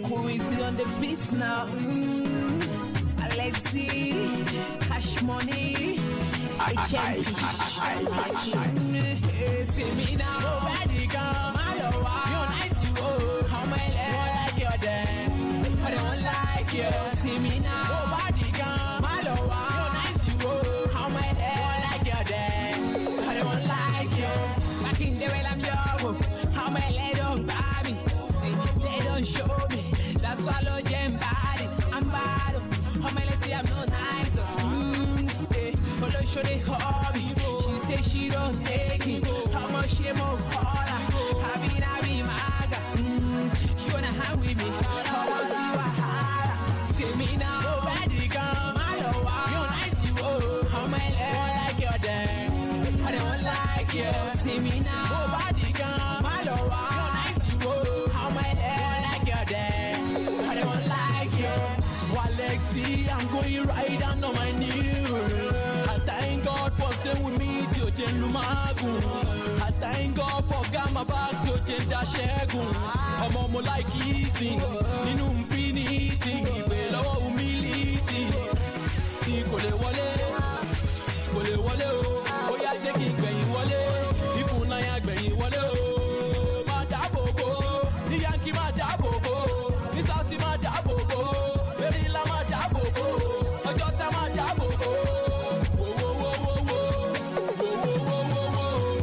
Cozy on the beat now. Alexi, cash money. I see me now. Ready, come. You're nice, you go. How my like your dad. I don't like you. See me now. Nobody come. You're nice, you go. How my like your dad. I don't like you. Back in the way I'm young. How my don't buy me. See, they don't show me. That's why I jam body. I'm bad. How my let's see I'm no nice. Follow show the hobby. She say she don't take it. How much she more harder. I be maga. She wanna hang with me. I want see what harder. See me now. Nobody come. You're nice, you oh. How my like your dad. I don't like you. See me now. Nobody come. You're nice, you oh. How my like your dad. I don't like you. Alexi, I'm going right down on my knees. I thank God for staying with me till Lumagu. I thank God for got my back to Jenda Shegun. I'm on like easy. Ninu infinity. Below humility. Kole wale o. Oya jeki gbeyin wale. Ifun na ya gbeyin wale o. Ma dabobo. Ni Yankee ma dabobo. Ni South ma dabobo. Berila ma dabobo. Ojota ma dabobo.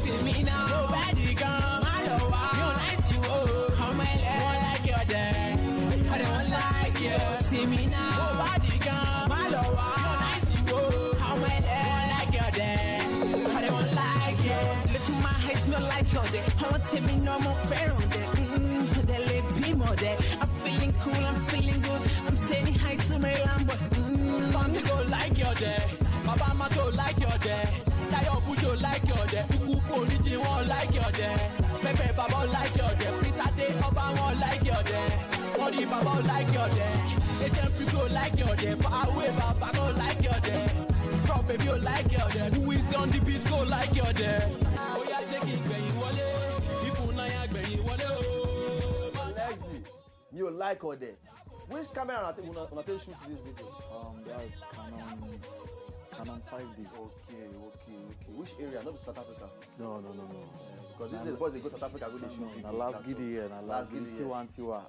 See me now, nobody come. My lover, you're nice, you go. How my like your dad. I don't like you. Look at my eyes, smell like your dad. I want to be no more fair on that. They let be more there. I'm feeling cool, I'm feeling good. I'm saying hi to my Lambo. Come go like your dad. My mama go like your dad. Tayo Bujo like your dad. Uku Foniji won't like your dad. Pepe Baba like your dad. Pizza Day Oba won't like your dad. Money Baba like your dad. Agent people like your dad. Power Baba go like your dad. Drop baby you like your dad. Who is on the beat go like your dad. Oh yeah, take it gbeyin wole. If una ya gbeyin wole o. Alexi, you like your dad. Which camera una take shoot this video? That's Canon 5D. Okay. Which area? Not South Africa. No. Because these days boys they go South Africa go they shoot video. Na last giddy here, na last giddy Tiwa. Tiwa.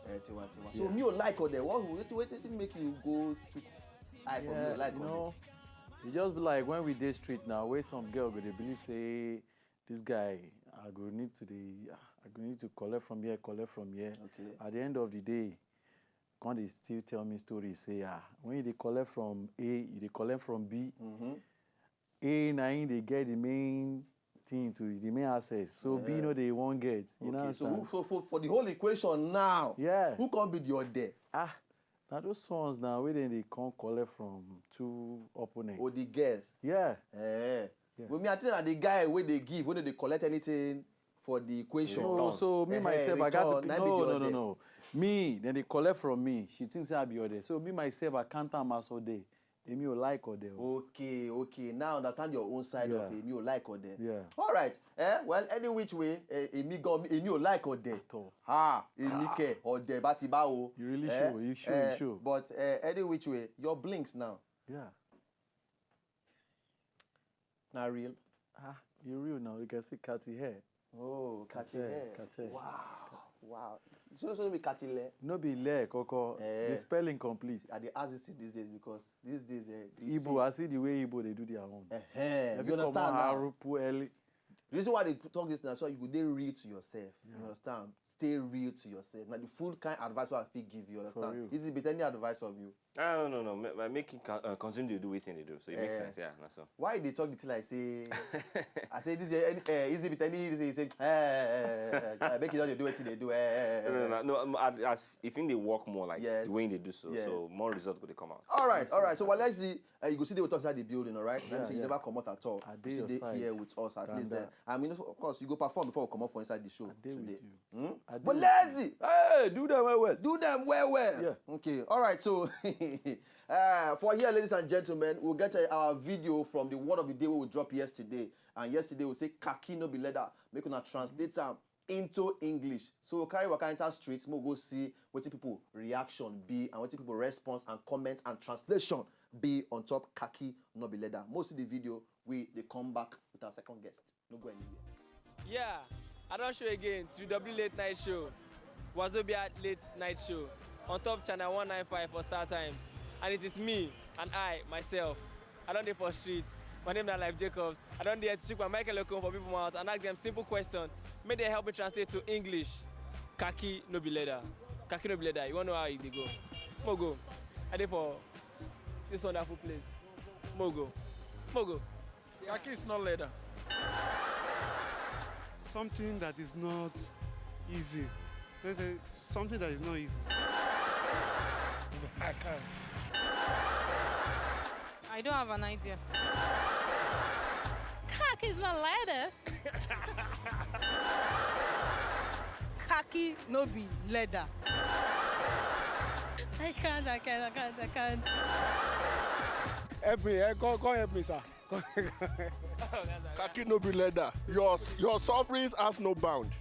So me you like your dad. What make you go to eye for me like your dad? It just be like when we dey street now, where some girl go they believe say this guy I go need to collect from here. Okay. At the end of the day, can they still tell me stories? Say when they collect from A, you they collect from B. A now they get the main thing to the main access. So B no they won't get. You know. So for the whole equation now, who can be your dad? Now those ones now where they can't collect from two opponents. Or the girls. Yeah. But me I think that the guy where they give when they collect anything for the equation. No, so me myself I got to no. Me then they collect from me. She thinks I be there. So me myself I can't amass all day. Me you like or there. Okay. Now understand your own side of it. Me you like or there. Yeah. All right. Well, any which way, me you like or there. Me care or there. Batibao. You really sure? You sure? But any which way, your blinks now. Yeah. Not real. You real now. You can see Cathy hair. Oh, Cathy hair. Wow. So be Cathy hair. No be leg, Coco. The spelling complete. I dey ask this these days because these days Igbo, I see the way Igbo they do their own. You understand now? The reason why they talk this now so you go dey real to yourself. You understand? Stay real to yourself. Now the full kind advice what I fit give you. Understand? This is any advice from you. No. Make it continue to do what they do. So it makes sense, yeah. That's all. Why they talk till I say? I say this easy bit any say make it all they do what they do. No. As if they work more like the way they do so, so more results could come out. All right. So well, let's see. You go see they will talk inside the building, all right? Let me see you never come out at all. You see they here with us at least. I mean, of course, you go perform before we come out for inside the show today. But let's see. Hey, do them well. Do them well. Yeah. Okay. All right. So for here, ladies and gentlemen, we'll get our video from the word of the day we will drop yesterday. And yesterday we say khaki no be leather. Make una translate them into English. So we'll carry waka enter streets, we'll go see what people reaction be and what people response and comments and translation be on top khaki no be leather. Most of the video they come back with our second guest. No go anywhere. Yeah, I don't show again to W Late Night Show, Wazobia Late Night Show on top channel 195 for Star Times. And it is me and myself. I don't do for streets. My name is Life Jacobs. I don't dare to check my Michael Okon for people out and ask them simple questions. May they help me translate to English. Khaki no be leather. Khaki no be leather. You want to know how they go? Mogo. I did for this wonderful place. Mogo. Khaki is not leather. Something that is not easy. Let's say something that is not easy. I can't. I don't have an idea. Khaki is not leather. Khaki no be leather. I can't. Help me, go help me, sir. Khaki no be leather. Your sufferings have no bound.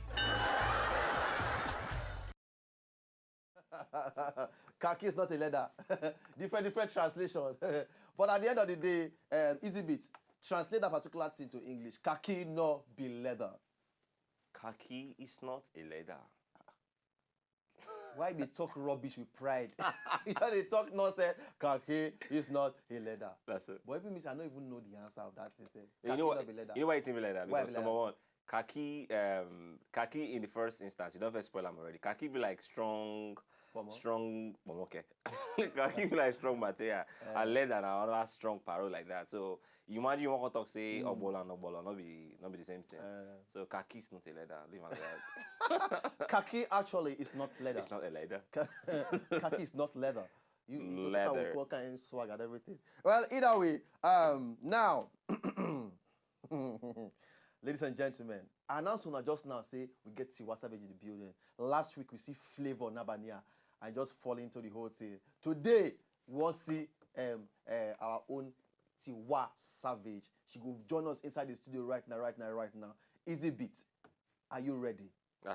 Khaki is not a leather. different translation. But at the end of the day, easy bit. Translate that particular thing to English. Khaki no be leather. Khaki is not a leather. Why they talk rubbish with pride? They talk nonsense. Khaki is not a leather. That's it. But even me, I don't even know the answer of that thing. You know what? You know why it's even leather? Why Because number one, khaki in the first instance, you don't have to spoil them already. Khaki be like strong. Okay. Khaki be like strong material. And leather and another strong parole like that. So you imagine you want to talk say obola, not be the same thing. So khaki is not a leather. Leave it like that. Khaki actually is not leather. It's not a leather. Khaki is not leather. You leather. What kind of swag and everything. Well, either way, now, ladies and gentlemen, I announced just now say we get Tiwa Savage in the building. Last week we see Flavor Nabania. I just fall into the whole thing. Today we want to see our own Tiwa Savage. She will join us inside the studio right now. Easy beat. Are you ready?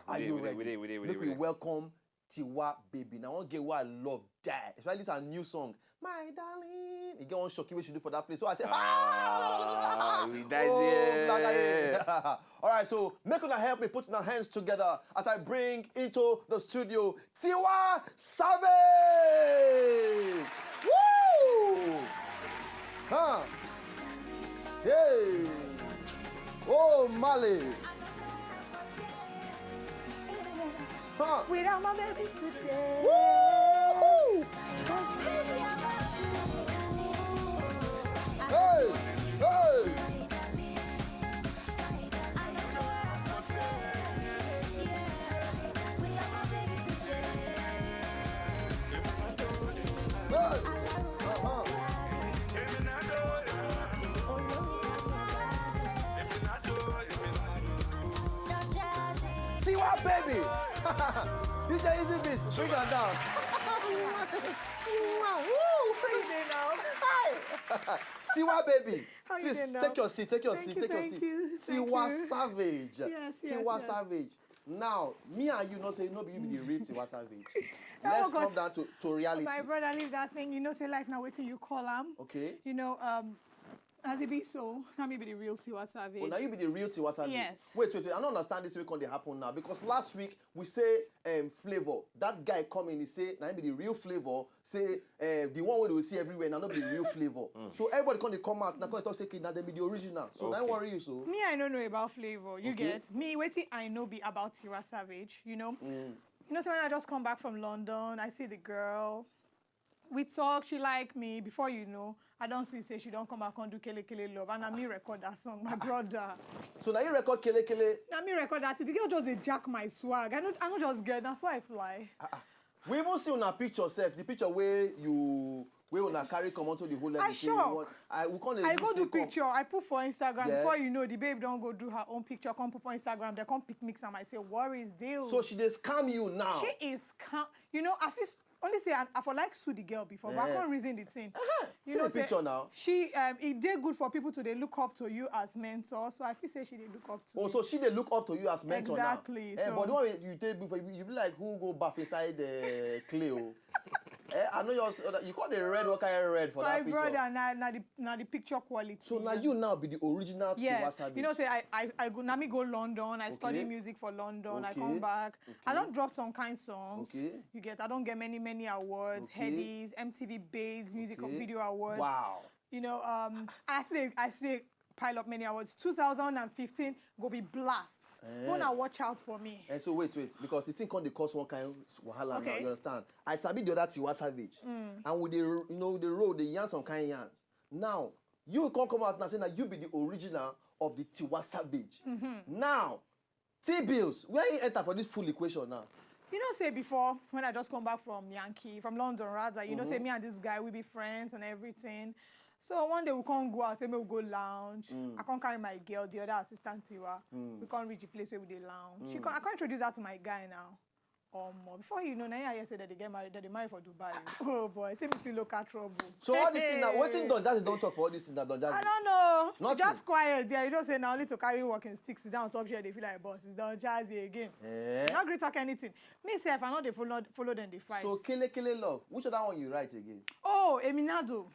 Are you ready? We welcome Tiwa Baby. Now I want to get what I love that. Especially this is a new song. My darling. You get one shocky what she do for that place. So I say, we died All right, so make una help me put our hands together as I bring into the studio Tiwa Savage. Woo! Huh? Hey! Oh, Mali! Huh? Without my baby today. Woo! Hey! Hey! Tiwa Baby! DJ Easy Beats, bring her down. Hi! Tiwa Baby, please take your seat. Take your seat. Tiwa Savage. Tiwa Savage. Now, me and you not say no be you be the real Tiwa Savage. Let's come down to reality. My brother leave that thing. You know, say life now waiting you call him. Okay. You know, as it be so, now me be the real Tiwa Savage. Oh, now you be the real Tiwa Savage. Yes. Wait. I don't understand this week on the happen now because last week we say Flavor. That guy come in, he say now be the real Flavor. Say the one we will see everywhere now not be the real Flavor. So everybody come out now come talk say now they be the original. So don't worry you so. Me I don't know about Flavor. You get me waiting. I know be about Tiwa Savage. You know. You know, so when I just come back from London, I see the girl. we talk, she like me. Before you know, I don't see say she don't come back and do Kele Kele Love. And I me record that song, my brother. So now you record Kele Kele. Now me record that. The girl just dey jack my swag. I don't just get. That's why I fly. We even see on a picture self, the picture where you una carry come onto the whole level. I shock. I go do picture. I put for Instagram. Yes. Before you know, the babe don't go do her own picture. Come put for Instagram. They come pick mix and I say, what is deal? So she dey scam you now. She is scam. You know, I feel only say I for like sue the girl before, but I can't reason the thing. You See know, the picture now. She it did good for people to they look up to you as mentor. So I feel say she did look up to. Oh, me. so she dey look up to you as mentor Exactly. now. So, But the one you take before you be like who go bath inside the clay. Oh. I know you call the red. What kind of red for that my picture? brother, now the picture quality. So now you now be the original yes. Tiwa Savage. You know, say I go now me go London. I study music for London. I come back. I don't drop some kind songs. You get. I don't get many awards. Headies, MTV Base Music Video Awards. Wow. You know, I say pile up many awards. 2015 go be blasts. Wanna watch out for me. And so wait, because the thing can't dey cause one kind of wahala now. You understand? I sabi the other Tiwa Savage, and with the road, the yarn some kind of yarns. Now you can't come out now saying that you be the original of the Tiwa Savage. Now, T-Bills, where you enter for this full equation now? You know, say before, when I just come back from London rather, you know, say me and this guy, we be friends and everything. So one day we can't go out, say we'll go lounge. I can't carry my girl, the other assistant Tiwa. We can't reach the place where we dey lounge. I can't introduce that to my guy now. Before you know, now I say that they get married, that they marry for Dubai. Oh boy, say me feel local trouble. So all this thing now, waiting Don Jazzy don't talk for all this thing that Don Jazzy. I don't know. Nothing. Just quiet there. You don't say now only to carry walking sticks, sit down on top chair, they feel like boss. It's Don Jazzy again. Not great talk anything. Me self, I know they follow them, they fight. So Kele Love, which other one you write again? Oh, Eminado.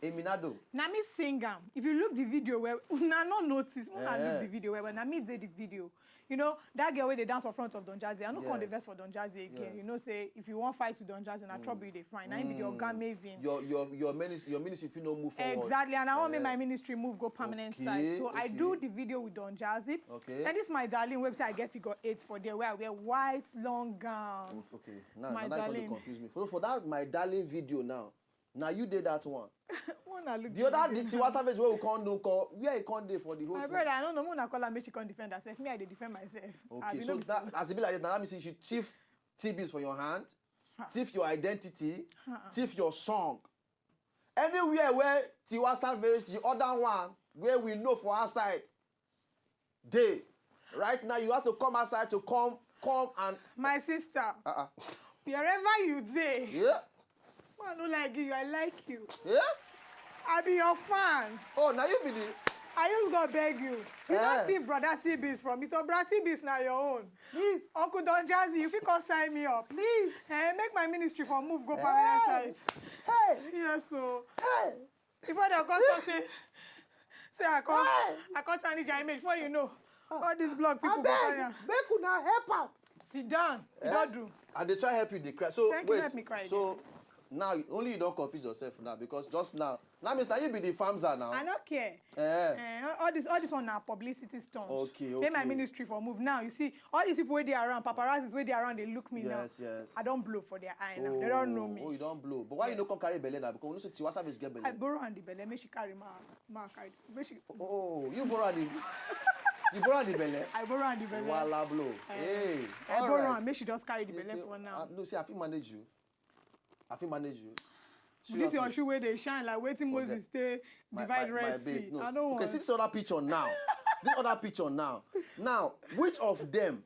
Now me sing am. If you look the video where una not notice, una look the video where na me did the video. You know, that girl where they dance in front of Don Jazzy. I don't call the verse for Don Jazzy again. You know, say if you want fight to Don Jazzy, na trouble you dey find. Now be the organ Mavin. Your ministry if you no move forward. Exactly, and I want make my ministry move go permanent side. So I do the video with Don Jazzy. And this my darling website. I get figure 8 for there where I wear white long gown. Okay, now my you darling. confuse me. For that my darling video now you did that one. Look the other Tiwa Savage where we can't know where you can't do for the whole my thing. brother, I don't know. I'm gonna call her make she can't defend herself. Me, I dey defend myself. Okay, so that as it be like this, now let me see she thief T-Bills for your hand, thief your identity, thief your song. Anywhere where Tiwa Savage, the other one, where we know for our side, they right now you have to come outside to come and my sister. Wherever you dey. Yeah. I don't like you. I like you. Yeah. I be your fan. Oh, now you be the. I just gonna beg you. You don't see brother T-Bills from me. So brother T-Bills now your own. Please. Uncle Don Jazzy, if you can sign me up. Please. Make my ministry for move go permanent side. Hey. Yes, so. Hey. Before they come say I can't change your image. Before you know, all these blog people go carry am. Make una help am. Sit down. You don't do. And they try help you, they cry. So Thank wait. you, help me cry. So now only you don't confuse yourself now because just now means that you be the farmser now. I don't care. All this on our publicity stunts. Okay. Make my ministry for move. Now you see all these people where they around, paparazzis where they around, they look me now. Yes. I don't blow for their eye now. They don't know me. Oh, you don't blow. But why you don't come carry belly now? Because you know Tiwa Savage get belly. I borrow on the belly. Make she carry my carry. Oh, you borrow the. You borrow the belly. I borrow on the belly. Walla blow. Hey. I borrow on. Make she just carry the belly for now. No, see, I feel manage you. This your shoe where they shine like waiting Moses stay divide Red Sea. No. I don't want. Okay, see this other picture now. Now, which of them?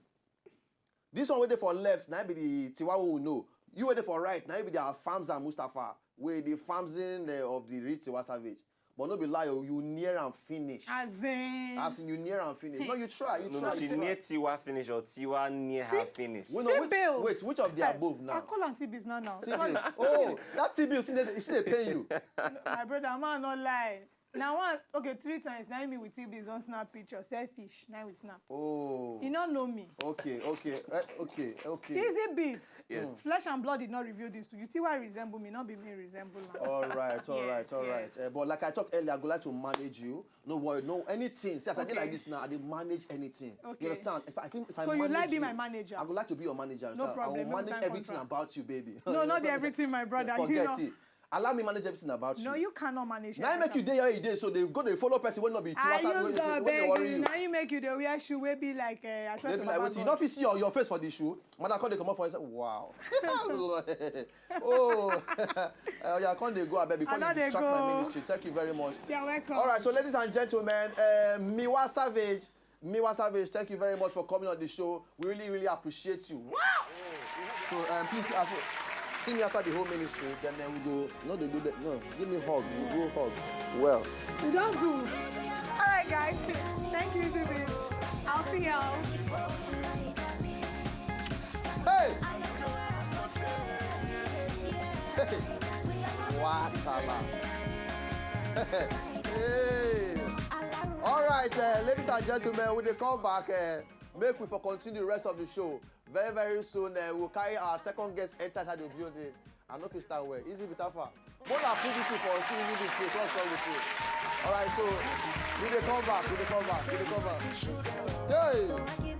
This one where they for left, now be the Tiwa we know. You where they for right, now be the Farms and Mustafa, where the farms in of the rich Tiwa Savage. But no be lie, you near and finish. As in you near and finish. No, you try. No, she near Tiwa finish or Tiwa near her finish. Wait, which of the above now? I call on T-Bills now. T-Bills. Oh, that T-Bills, see they pay you. My brother, man, not lie. Now one, 3 times, now me with T-Bills don't snap picture, selfish, now we snap. Oh. You don't know me. Okay. Easy beats. Yes. Flesh and blood did not reveal this to you. Tiwa resemble me, not be me resemble now. All right. But like I talked earlier, I go like to manage you. No worry, no anything. See, as I did like this now, I did manage anything. Okay. You understand? If I so manage you like be my manager? I would like to be your manager. No problem. I will manage everything about you, baby. No, not be everything, my brother. Forget it. Allow me manage everything about No, you. you cannot manage. Now I make you day here, day, so they go they follow person when not be I when use the they worry beg you. Now you make you the wear shoe will be like I swear They to be like, Baba wait, you God. don't see your face for the shoe. Mother come they come up for and say, wow. Oh, yeah, can't they go a bit before I know you they distract go. my ministry. Thank you very much. You're welcome. All right, so ladies and gentlemen, Miwa Savage, thank you very much for coming on the show. We really, really appreciate you. Wow! So please see me after the whole ministry, then we go. No, they do that. No, give me a hug. We go hug. Well. You don't do. All right, guys. Thank you, Zubi. I'll see y'all. Hey! Hey! What? Hey! All right, ladies and gentlemen, when they come back, make we for continue the rest of the show. Very, very soon, we'll carry our second guest enter the building. I know if you start well. Easy with Alpha. More than previously for choosing this place. What's wrong with you? All right, so we they come back. Hey!